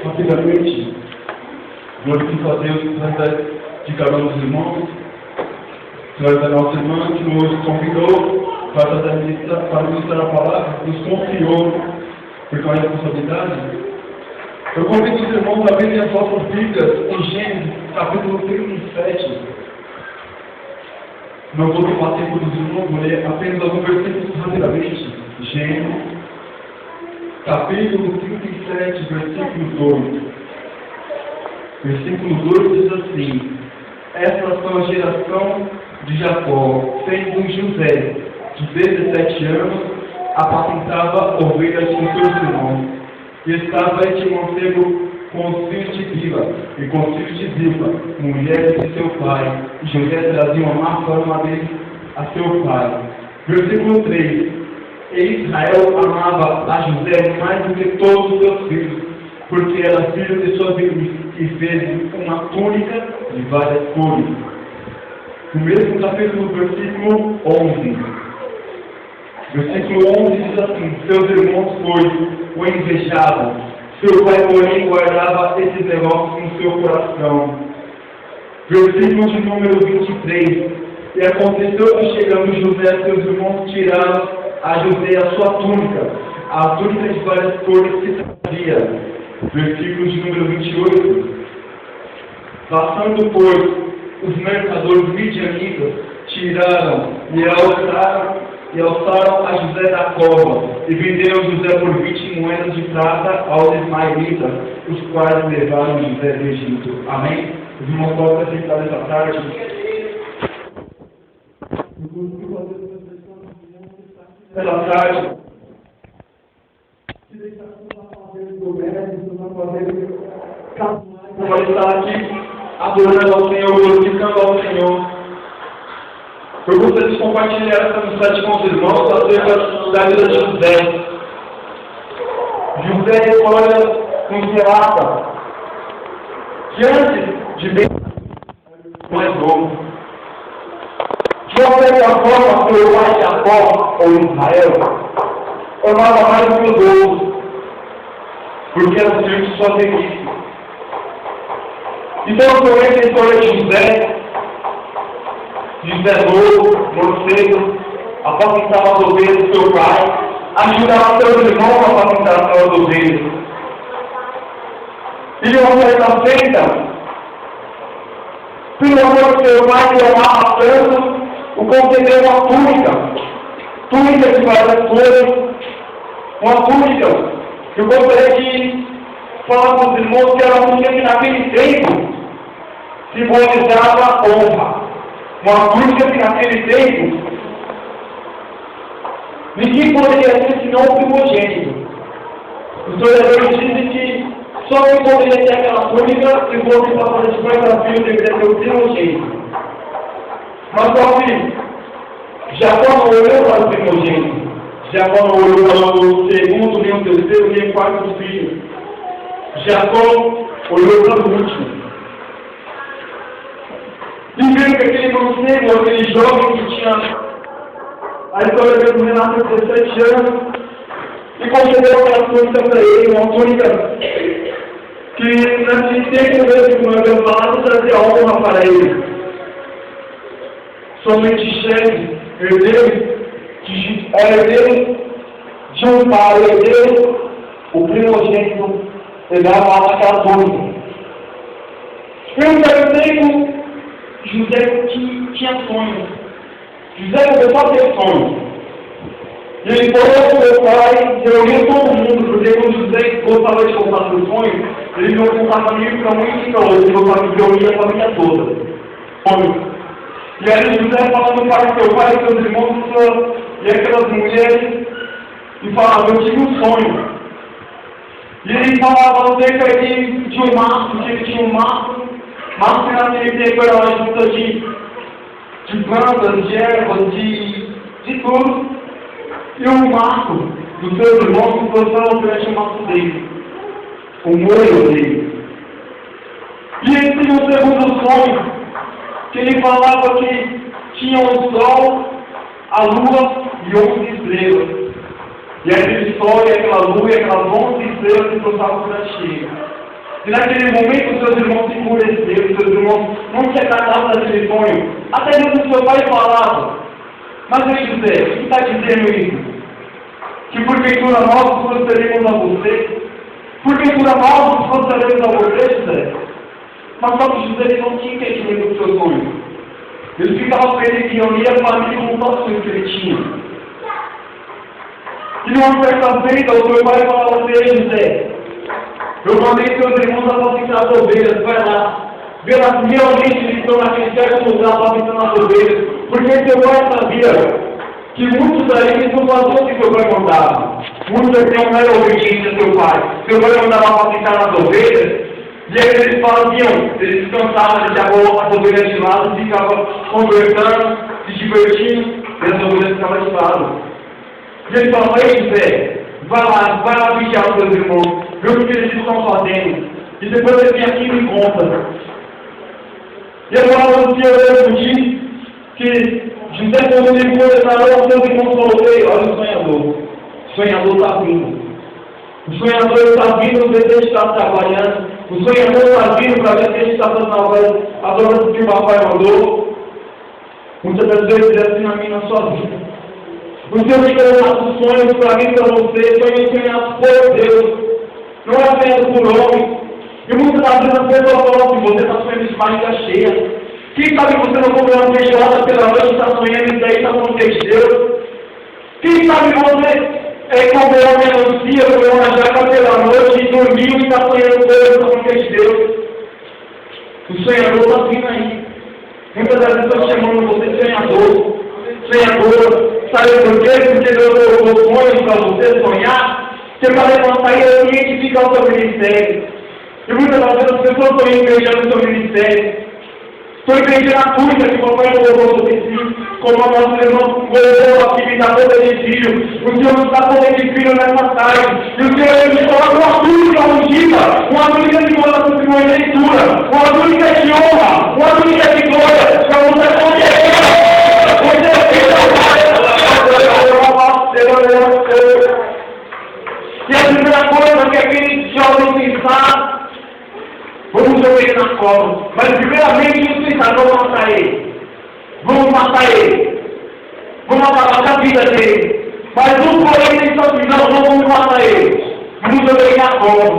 Rapidamente, glorifico a Deus de cada um dos irmãos, através da nossa irmã que nos convidou para ministrar a palavra, nos confiou, porque é uma responsabilidade. Eu convido os irmãos a verem as vossas Bíblias em Gênesis, capítulo 37. Não vou tomar tempo dos irmãos, vou ler apenas alguns versículos rapidamente. Gênesis, capítulo 37, versículo 2. Versículo 2 diz assim: Essas são a geração de Jacó, sendo José, de 17 anos, apacentava ovelhas com seus irmãos, e estava este mancebo com os filhos de Bila, e com os filhos de Zilpa, mulheres de seu pai, e José trazia uma má fama dele a seu pai. Versículo 3: E Israel amava a José mais do que todos os seus filhos, porque era filho de sua velhice, e fez uma túnica de várias cores. No mesmo capítulo, versículo 11. Versículo 11 diz assim: Seus irmãos, pois, o invejavam. Seu pai, porém, guardava esses negócios em seu coração. Versículo de número 23. E aconteceu que, chegando José, seus irmãos tiraram a José a sua túnica, a túnica de várias cores que trazia. Versículo de número 28. Passando, pois, os mercadores midianitas, tiraram e alçaram a José da cova, e venderam José por 20 moedas de prata aos ismaelitas, os quais levaram José do Egito. Amém? Os irmãos podem aceitar essa tarde. Pela tarde, se deixar fazer vai estar aqui adorando ao Senhor, glorificando ao Senhor. Eu gostaria de compartilhar essa mensagem com os irmãos acerca da vida de José. José, a história nos relata que antes de bem mais novo, de uma certa forma, seu pai Jacó, ou Israel, amava mais do que os outros, porque era filho de sua velhice. Então, eu conheço a história de José novo, morcego, apacentava as ovelhas do seu pai, ajudava seus irmãos a apacentar as suas ovelhas. E de uma certa feita, pelo amor do seu pai, que amava tanto, o concedeu uma túnica de várias cores, uma túnica que eu gostaria de falar com os irmãos que era uma túnica que naquele tempo simbolizava honra. Uma túnica que naquele tempo ninguém poderia ter senão o primogênito. Os historiadores dizem que só quem poderia ter aquela túnica se fosse passar de pai para filho deveria ter o primogênito. Mas só que Jacó não olhou para o primogênito. Jacó não olhou para o segundo, nem o terceiro, nem o quarto filho. Jacó olhou para o último. E viu que aquele mancebo, aquele jovem que tinha a história dele Renato de 17 anos, e concedeu aquela túnica para ele, uma túnica que naquele tempo mesmo, como eu havia falado, trazia honra para ele. Somente chefe, herdeiro de um pai, herdeiro, o primogênito, pegava aquela túnica. E um certo tempo, José tinha sonhos. José começou a ter sonhos. E ele falou com meu pai, reuniu todo mundo, porque quando José gostava de contar seus sonhos, Eles vão contar comigo para um e para outro. Eles vão falar que eu ia a família toda. E aí José falando para o seu pai, seus irmãos, e aquelas mulheres, e falava, eu tive um sonho. E ele falava acerca de um maço, que ele tinha um maço que naquele tempo era uma junta de plantas, de ervas, de tudo. E o maço dos seus irmãos se posicionava durante o maço dele, o molho dele. E ele tinha um segundo sonho, que ele falava que tinha o sol, a lua e 11 estrelas. E aquele sol e aquela lua e aquelas 11 estrelas se trouxavam durante ele. E naquele momento os seus irmãos se endureceram, os seus irmãos não se acatavam daquele sonho. Até mesmo seu pai falava, mas aí José, o que está dizendo isso? Que porventura nós prosperemos a você? Porventura nós prosperemos a você, José? Mas só que José não tinha entendimento do seu sonho. Ele ficava feliz em reunir a família com os sonhos que ele tinha. E numa certa feita, o seu pai falava para ele, José, eu mandei seus irmãos apacentar as ovelhas, vai lá. Vê lá se realmente eles estão naquele certo lugar apacentando as ovelhas. Porque seu pai sabia que muitos aí não faziam o que seu pai mandava. Muitos aqui não eram obedientes a seu pai. Seu pai mandava apacentar as ovelhas. E aí eles faziam, eles descansavam, deixavam as ovelhas de lado, ficavam conversando, se divertindo, e as ovelhas ficavam de lado. E ele falava, ei José, vai lá vigiar os seus irmãos, vê o que eles estão fazendo, e depois ele vem aqui e me conta. E eu falava no Senhor diz que José, quando ele declarou aos seus irmãos, falou, ei, olha o sonhador. O sonhador está vindo. O sonhador está vindo, o desejo está trabalhando. O sonhador está vindo para ver se ele está fazendo as obras que o papai mandou. Muitas das vezes é assim na minha, na sua vida. Os seus sonhos para mim, para você, sonhos sonhados por Deus. Não é sonhado por homem. E muitas das vezes as pessoas falam que você está sonhando de barriga cheia. Quem sabe você não comprou uma feijoada pela noite, está sonhando e daí está falando que é de Deus. Quem sabe você comprou uma melancia, comeu uma jaca pela noite e dormiu e está sonhando Deus, está falando que é de Deus. O sonhador está vindo aí. Muitas das vezes estão chamando você sonhador. Sonhadora. Sabe por quê? Porque Deus colocou sonhos para você sonhar. Você vai levantar e identificar o seu ministério. E muitas das vezes as pessoas estão invejando o seu ministério. Estou entendendo a túnica que o papai colocou sobre si, como a nossa irmã colocou aqui, me dá poder de filho. O Senhor nos dá poder de filho nessa tarde. E o Senhor nos coloca uma túnica ungida, uma túnica de leitura, uma túnica de honra, uma túnica de glória, para você poder. E a primeira coisa que aquele jovem pensar, vamos jogar ele na cova. Mas primeiramente eles pensaram, vamos matar ele. Vamos matar ele. Vamos acabar com a vida dele. Mas um porém eles só fizeram, não vamos matar ele. Vamos jogar ele na cova.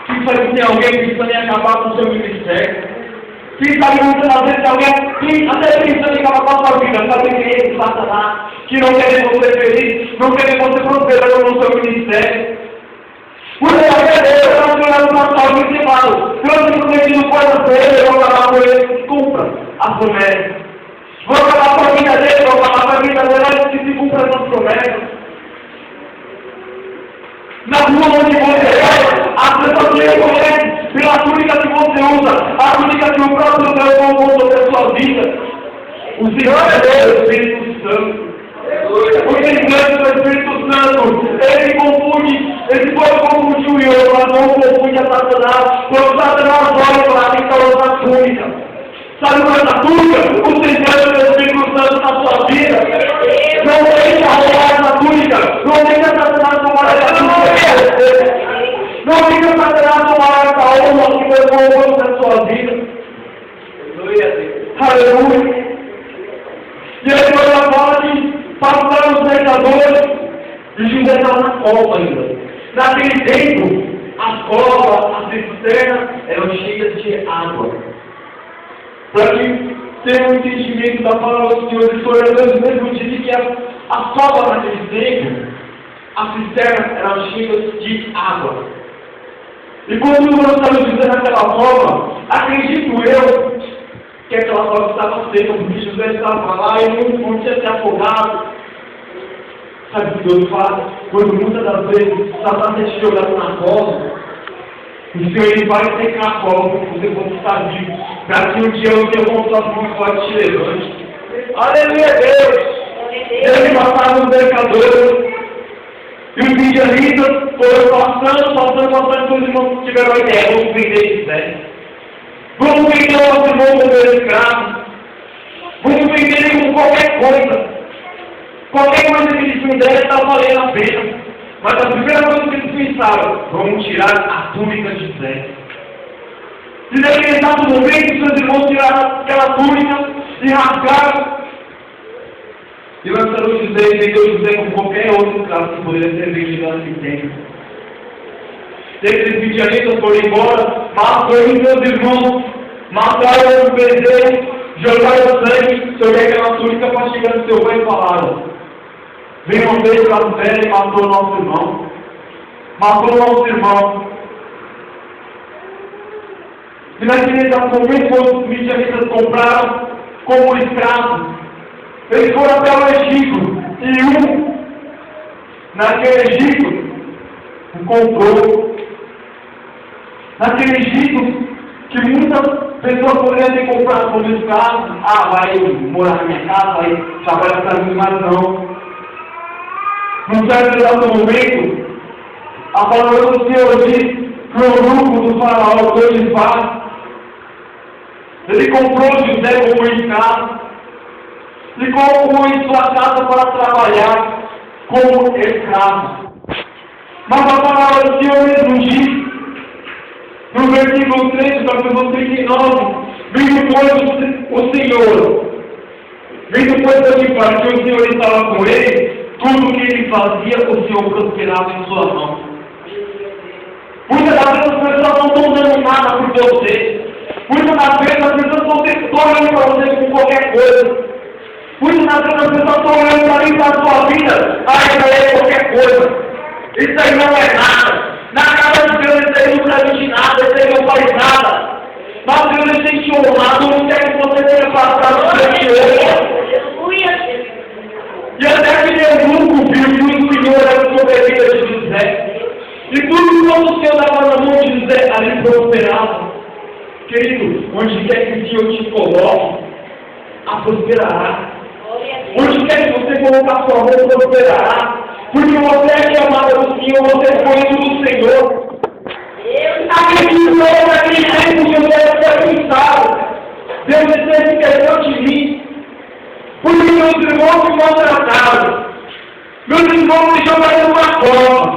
Quem sabe tem alguém pensando em acabar com o seu ministério? Quem sabe muitas das vezes alguém até pensando em acabar com a sua vida, sabe que ele Satanás, que não quer ver você feliz, não quer ver você prosperando no seu ministério. Por isso, eu estou olhando para a sua vida e falo, se eu simplesmente não pode ser, eu vou acabar com ele, desculpa as promessas. Vou acabar com a vida dele, vou acabar com a vida dele antes que se cumpra as promessas. Na rua onde você é, as pessoas te reconhecem pela túnica que você usa, a túnica que o próprio Deus colocou sobre a sua vida. O Senhor é Deus, o Espírito Santo. O engano do Espírito Santo, ele confunde, ele pode confundir o eu, mas não confunde a Satanás. Quando Satanás olha para quem está usando a túnica. Sabe qual é a túnica? O engano do Espírito Santo na sua vida. Não deixa roubar essa túnica, não deixa Satanás tomar essa túnica. Não deixa Satanás tomar essa honra que foi colocou na sua vida. Aleluia. E aí quando fala de passaram os mercadores e José estava na cova ainda. Naquele tempo, as covas, as cisternas eram cheias de água. Para que tenha um entendimento da palavra do Senhor, os historiadores mesmo dizem que as covas naquele tempo, as cisternas eram cheias de água. E quando nós estamos dizendo daquela forma, acredito eu que aquela forma estava seca, porque José estava lá e não tinha se afogado. Sabe o que Deus faz? Quando muitas das vezes Satanás te jogando na cova, o Senhor ele vai secar a cova para que você possa estar vivo. Para que um dia eu tenha uma sua mão forte te levante. Aleluia, Deus! Deus passava no mercador. E os midianitas foram passando, todos os irmãos tiveram a ideia, vamos vender José. Vamos vender o nosso irmão como escravo. Vamos vender ele com qualquer coisa. Qualquer coisa que eles fizeram está valendo a pena. Mas a primeira coisa que eles pensaram, vamos tirar a túnica de José. E naquele exato momento, seus irmãos tiraram aquela túnica e rasgaram. E lançaram José e vendeu José com qualquer outro escravo que poderia ser vendido naquele tempo. Esses midianitas foram embora, mataram meus irmãos, mataram o bezerro, jogaram sangue sobre aquela túnica para chegar no seu pai e falaram: vem uma vez para a terra e matou o nosso irmão. Matou o nosso irmão. E naquele exato momento, quando os midianitas compraram como escravos, eles foram até o Egito, e naquele Egito, o comprou. Naquele Egito, que muitas pessoas poderiam ter comprado como escravo, vai morar na minha casa, vai trabalhar para mim, mas não. Num certo exato momento, a palavra do Senhor diz que o eunuco do faraó, que hoje faz, ele comprou José como escravo, e colocou em sua casa para trabalhar como escravo. Mas a palavra do Senhor mesmo diz, no versículo 3, capítulo 39, vindo pois o Senhor, vindo pois para que o Senhor estava com ele, tudo o que ele fazia, o Senhor prosperava em sua mão. Muitas das vezes as pessoas não estão dando nada por você. Muitas das vezes as pessoas estão olhando para você com qualquer coisa. Muitas das vezes as pessoas estão olhando para mim, para a sua vida, isso aí é qualquer coisa. Isso aí não é nada. Na casa de Deus, isso aí não transmite nada, isso aí não faz nada. Mas Deus tem te honrado, não quer que você tenha passado o seu dinheiro. E até que eunuco viu que o Senhor era sobre a vida de José. E tudo quanto o Senhor dava na mão de José, ali prosperava. Querido, onde quer que o Senhor te coloque, prosperará. Onde quer que você colocar sua mão, prosperará. Porque você é chamado do Senhor, você é escolhido do Senhor. Acredito eu naquele tempo que eu deve ser pensado. Deus sempre questão de mim. Porque meus irmãos me maltrataram. Meus irmãos me jogaram numa cova.